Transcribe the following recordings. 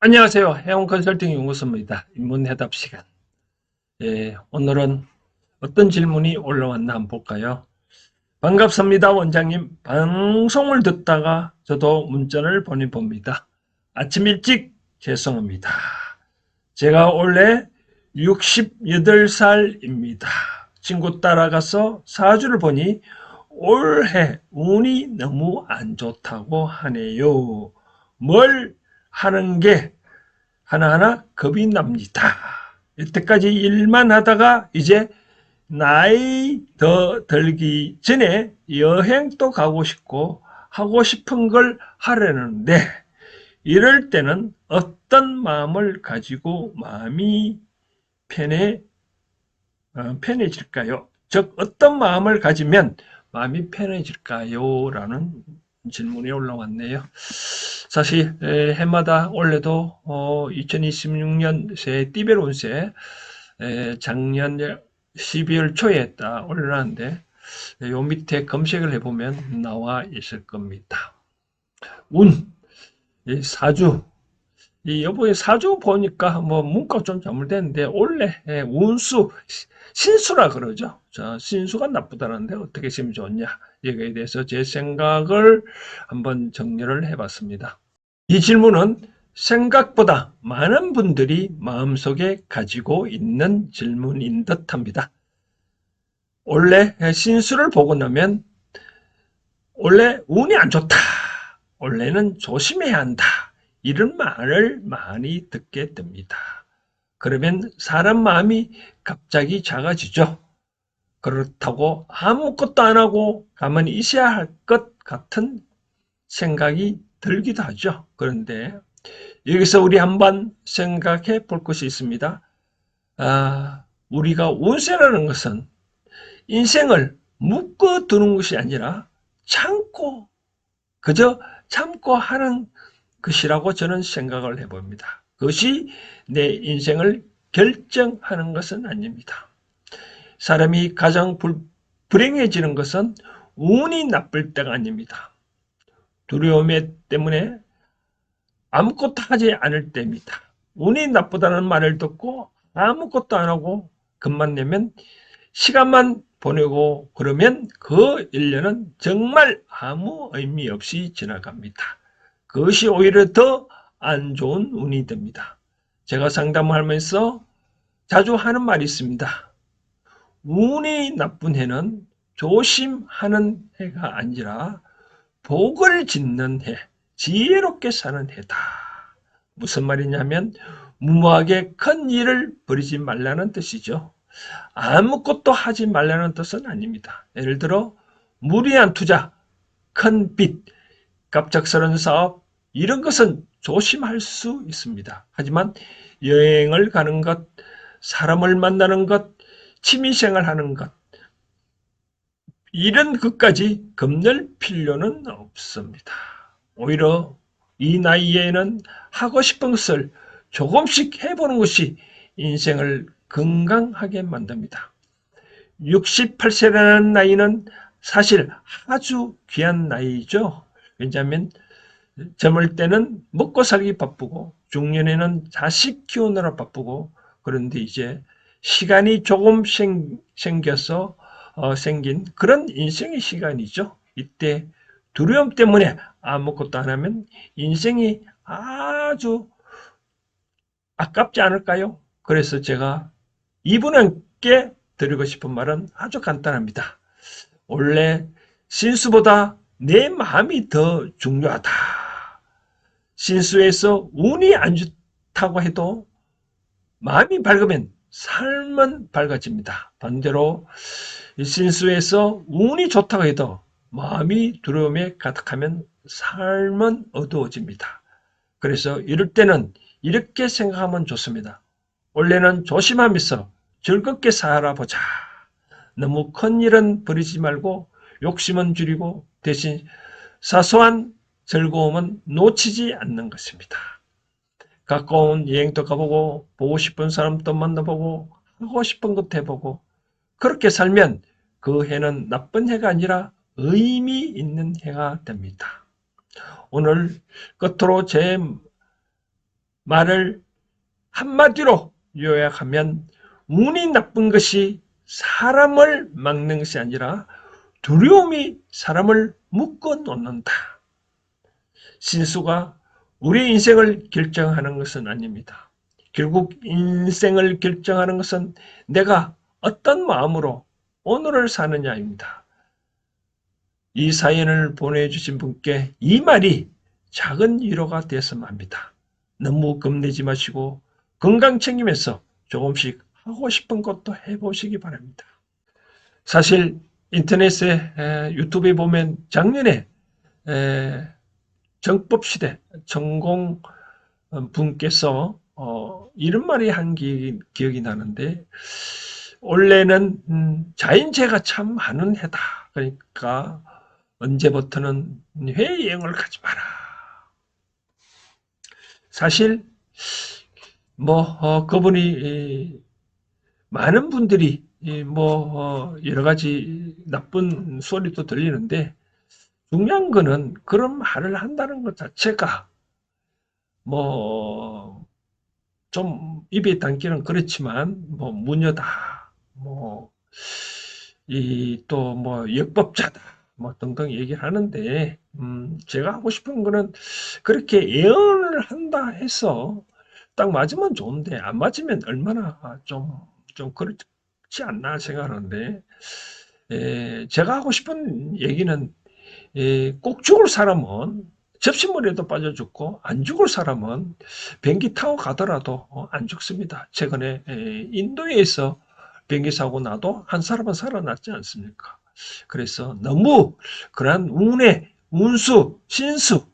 안녕하세요. 해운 컨설팅 연구소입니다. 인문해답 시간. 오늘은 어떤 질문이 올라왔나 한번 볼까요? 반갑습니다, 원장님. 방송을 듣다가 저도 문자를 보내봅니다. 아침 일찍 죄송합니다. 제가 원래 68살입니다. 친구 따라가서 사주를 보니 올해 운이 너무 안 좋다고 하네요. 뭘 하는 게 하나하나 겁이 납니다. 여태까지 일만 하다가 이제 나이 더 들기 전에 여행도 가고 싶고 하고 싶은 걸 하려는데 이럴 때는 어떤 마음을 가지고 마음이 편해질까요? 즉 어떤 마음을 가지면 마음이 편해질까요? 라는 질문이 올라왔네요. 사실 해마다 올해도 2026년 새 띠별 운세 작년 12월 초에 딱 올라왔는데 요 밑에 검색을 해보면 나와 있을 겁니다. 운, 사주, 여보의 사주 보니까 뭐 문과 좀 잘못됐는데 원래 운수 신수라 그러죠. 자, 신수가 나쁘다는데 어떻게 쓰면 좋냐 여기에 대해서 제 생각을 한번 정리를 해봤습니다. 이 질문은 생각보다 많은 분들이 마음속에 가지고 있는 질문인 듯합니다. 원래 신수를 보고 나면 원래 운이 안 좋다. 원래는 조심해야 한다. 이런 말을 많이 듣게 됩니다. 그러면 사람 마음이 갑자기 작아지죠. 그렇다고 아무것도 안 하고 가만히 있어야 할 것 같은 생각이 들기도 하죠. 그런데 여기서 우리 한번 생각해 볼 것이 있습니다. 우리가 운세라는 것은 인생을 묶어두는 것이 아니라 참고 그저 참고 하는 것이라고 저는 생각을 해봅니다. 그것이 내 인생을 결정하는 것은 아닙니다. 사람이 가장 불행해지는 것은 운이 나쁠 때가 아닙니다. 두려움 때문에 아무것도 하지 않을 때입니다. 운이 나쁘다는 말을 듣고 아무것도 안 하고 금만 내면 시간만 보내고 그러면 그 1년은 정말 아무 의미 없이 지나갑니다. 그것이 오히려 더 안 좋은 운이 됩니다. 제가 상담을 하면서 자주 하는 말이 있습니다. 운이 나쁜 해는 조심하는 해가 아니라 복을 짓는 해, 지혜롭게 사는 해다. 무슨 말이냐면 무모하게 큰 일을 벌이지 말라는 뜻이죠. 아무것도 하지 말라는 뜻은 아닙니다. 예를 들어 무리한 투자, 큰 빚, 갑작스러운 사업 이런 것은 조심할 수 있습니다. 하지만 여행을 가는 것, 사람을 만나는 것, 취미생활하는 것 이런 것까지 겁낼 필요는 없습니다. 오히려 이 나이에는 하고 싶은 것을 조금씩 해보는 것이 인생을 건강하게 만듭니다. 68세라는 나이는 사실 아주 귀한 나이죠. 왜냐하면 젊을 때는 먹고 살기 바쁘고 중년에는 자식 키우느라 바쁘고 그런데 이제 시간이 조금 생겨서 생긴 그런 인생의 시간이죠. 이때 두려움 때문에 아무것도 안 하면 인생이 아주 아깝지 않을까요? 그래서 제가 이분께 드리고 싶은 말은 아주 간단합니다. 원래 신수보다 내 마음이 더 중요하다. 신수에서 운이 안 좋다고 해도 마음이 밝으면 삶은 밝아집니다. 반대로 신수에서 운이 좋다고 해도 마음이 두려움에 가득하면 삶은 어두워집니다. 그래서 이럴 때는 이렇게 생각하면 좋습니다. 원래는 조심하면서 즐겁게 살아보자. 너무 큰 일은 버리지 말고 욕심은 줄이고 대신 사소한 즐거움은 놓치지 않는 것입니다. 가까운 여행도 가보고 보고 싶은 사람도 만나보고 하고 싶은 것도 해보고 그렇게 살면 그 해는 나쁜 해가 아니라 의미 있는 해가 됩니다. 오늘 끝으로 제 말을 한마디로 요약하면 운이 나쁜 것이 사람을 막는 것이 아니라 두려움이 사람을 묶어 놓는다. 신수가 우리의 인생을 결정하는 것은 아닙니다. 결국 인생을 결정하는 것은 내가 어떤 마음으로 오늘을 사느냐입니다. 이 사연을 보내주신 분께 이 말이 작은 위로가 되었으면 합니다. 너무 겁내지 마시고 건강 챙기면서 조금씩 하고 싶은 것도 해보시기 바랍니다. 사실 인터넷에 유튜브에 보면 작년에 정법시대 전공 분께서 이런 말이 한 기억이 나는데 올해는 자연재해가 참 많은 해다. 그러니까 언제부터는 해외여행을 가지 마라. 사실 그분이 많은 분들이 여러 가지 나쁜 소리도 들리는데 중요한 거는 그런 말을 한다는 것 자체가 좀 입에 담기는 그렇지만 무녀다, 역법자다, 등등 얘기를 하는데 제가 하고 싶은 거는 그렇게 예언을 한다 해서 딱 맞으면 좋은데 안 맞으면 얼마나 좀 그렇지 않나 생각하는데 제가 하고 싶은 얘기는 꼭 죽을 사람은 접시물에도 빠져 죽고 안 죽을 사람은 비행기 타고 가더라도 안 죽습니다. 최근에 인도에서 비행기 사고 나도 한 사람은 살아났지 않습니까? 그래서 너무 그러한 운의 운수, 신수,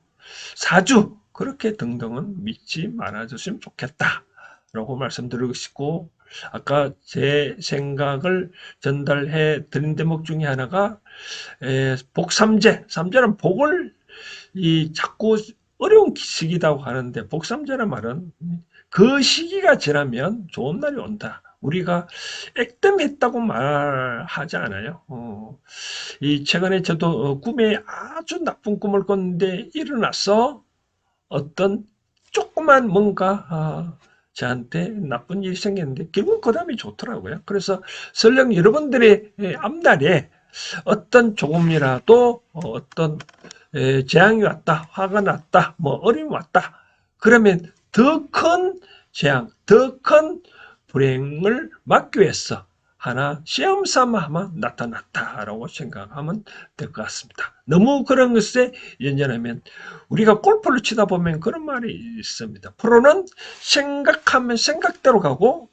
사주 그렇게 등등은 믿지 말아주시면 좋겠다라고 말씀드리고 싶고 아까 제 생각을 전달해 드린 대목 중에 하나가 복삼재, 삼재는 복을 자꾸 어려운 시기라고 하는데 복삼재란 말은 그 시기가 지나면 좋은 날이 온다. 우리가 액땜했다고 말하지 않아요. 이 최근에 저도 꿈에 아주 나쁜 꿈을 꿨는데 일어나서 어떤 조그만 뭔가 저한테 나쁜 일이 생겼는데 결국 그 다음이 좋더라고요. 그래서 설령 여러분들의 앞날에 어떤 조금이라도 어떤 재앙이 왔다, 화가 났다, 어려움이 왔다. 그러면 더 큰 재앙, 더 큰 불행을 막기 위해서 하나 시험 삼아 하면 나타났다라고 생각하면 될 것 같습니다. 너무 그런 것에 연연하면 우리가 골프를 치다 보면 그런 말이 있습니다. 프로는 생각하면 생각대로 가고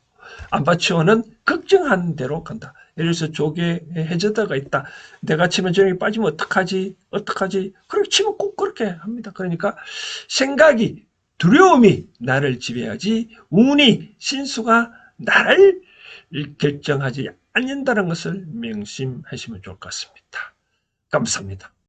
아마추어는 걱정하는 대로 간다. 예를 들어서 조개 해저드가 있다. 내가 치면 저기 빠지면 어떡하지? 어떡하지? 그렇게 치면 꼭 그렇게 합니다. 그러니까 생각이 두려움이 나를 지배하지 운이 신수가 나를 결정하지 않는다는 것을 명심하시면 좋을 것 같습니다. 감사합니다.